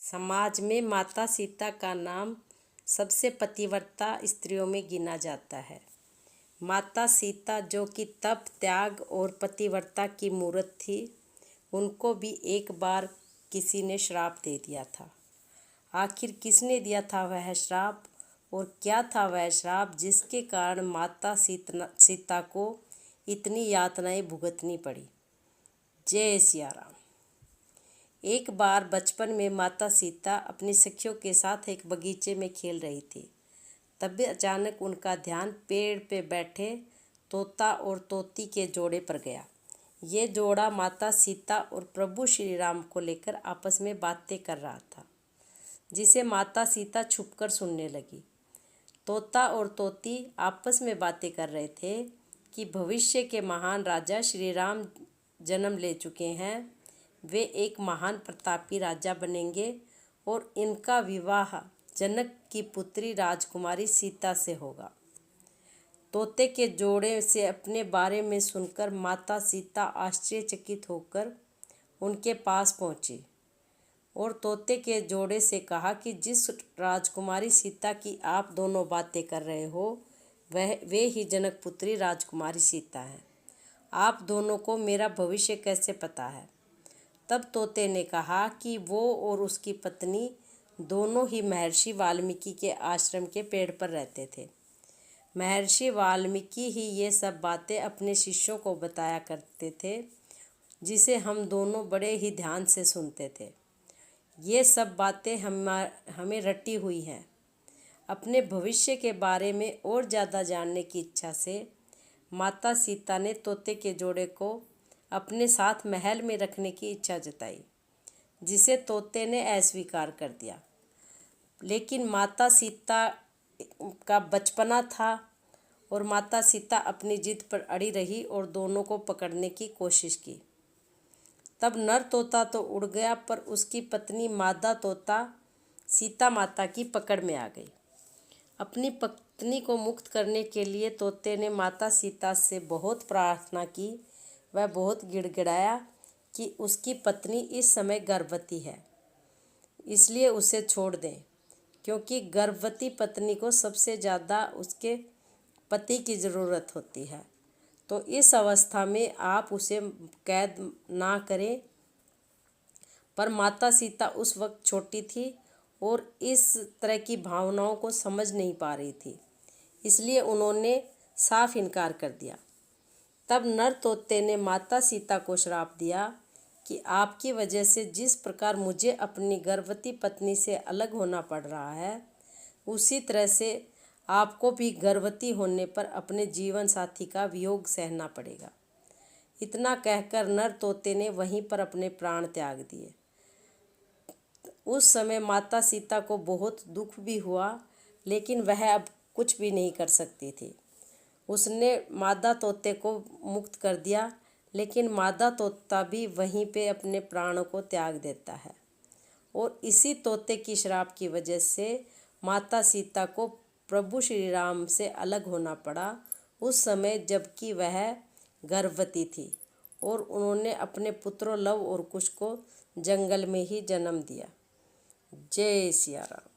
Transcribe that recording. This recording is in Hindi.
समाज में माता सीता का नाम सबसे पतिव्रता स्त्रियों में गिना जाता है। माता सीता जो कि तप, त्याग और पतिव्रता की मूर्त थी, उनको भी एक बार किसी ने श्राप दे दिया था। आखिर किसने दिया था वह श्राप और क्या था वह श्राप जिसके कारण माता सीता को इतनी यातनाएं भुगतनी पड़ी। जय सिया राम। एक बार बचपन में माता सीता अपनी सखियों के साथ एक बगीचे में खेल रही थी। तभी अचानक उनका ध्यान पेड़ पे बैठे तोता और तोती के जोड़े पर गया। ये जोड़ा माता सीता और प्रभु श्री राम को लेकर आपस में बातें कर रहा था, जिसे माता सीता छुपकर सुनने लगी। तोता और तोती आपस में बातें कर रहे थे कि भविष्य के महान राजा श्री राम जन्म ले चुके हैं। वे एक महान प्रतापी राजा बनेंगे और इनका विवाह जनक की पुत्री राजकुमारी सीता से होगा। तोते के जोड़े से अपने बारे में सुनकर माता सीता आश्चर्यचकित होकर उनके पास पहुंची और तोते के जोड़े से कहा कि जिस राजकुमारी सीता की आप दोनों बातें कर रहे हो, वे ही जनक पुत्री राजकुमारी सीता हैं। आप दोनों को मेरा भविष्य कैसे पता है? तब तोते ने कहा कि वो और उसकी पत्नी दोनों ही महर्षि वाल्मीकि के आश्रम के पेड़ पर रहते थे। महर्षि वाल्मीकि ही ये सब बातें अपने शिष्यों को बताया करते थे, जिसे हम दोनों बड़े ही ध्यान से सुनते थे। ये सब बातें हमें रटी हुई हैं। अपने भविष्य के बारे में और ज़्यादा जानने की इच्छा से माता सीता ने तोते के जोड़े को अपने साथ महल में रखने की इच्छा जताई, जिसे तोते ने अस्वीकार कर दिया। लेकिन माता सीता का बचपना था और माता सीता अपनी जिद पर अड़ी रही और दोनों को पकड़ने की कोशिश की। तब नर तोता तो उड़ गया, पर उसकी पत्नी मादा तोता सीता माता की पकड़ में आ गई। अपनी पत्नी को मुक्त करने के लिए तोते ने माता सीता से बहुत प्रार्थना की। वह बहुत गिड़गिड़ाया कि उसकी पत्नी इस समय गर्भवती है, इसलिए उसे छोड़ दें, क्योंकि गर्भवती पत्नी को सबसे ज़्यादा उसके पति की ज़रूरत होती है। तो इस अवस्था में आप उसे कैद ना करें। पर माता सीता उस वक्त छोटी थी और इस तरह की भावनाओं को समझ नहीं पा रही थी, इसलिए उन्होंने साफ इनकार कर दिया। तब नर तोते ने माता सीता को श्राप दिया कि आपकी वजह से जिस प्रकार मुझे अपनी गर्भवती पत्नी से अलग होना पड़ रहा है, उसी तरह से आपको भी गर्भवती होने पर अपने जीवन साथी का वियोग सहना पड़ेगा। इतना कहकर नर तोते ने वहीं पर अपने प्राण त्याग दिए। उस समय माता सीता को बहुत दुख भी हुआ, लेकिन वह अब कुछ भी नहीं कर सकती थी। उसने मादा तोते को मुक्त कर दिया, लेकिन मादा तोता भी वहीं पे अपने प्राणों को त्याग देता है। और इसी तोते की श्राप की वजह से माता सीता को प्रभु श्री राम से अलग होना पड़ा, उस समय जबकि वह गर्भवती थी और उन्होंने अपने पुत्रों लव और कुश को जंगल में ही जन्म दिया। जय सिया राम।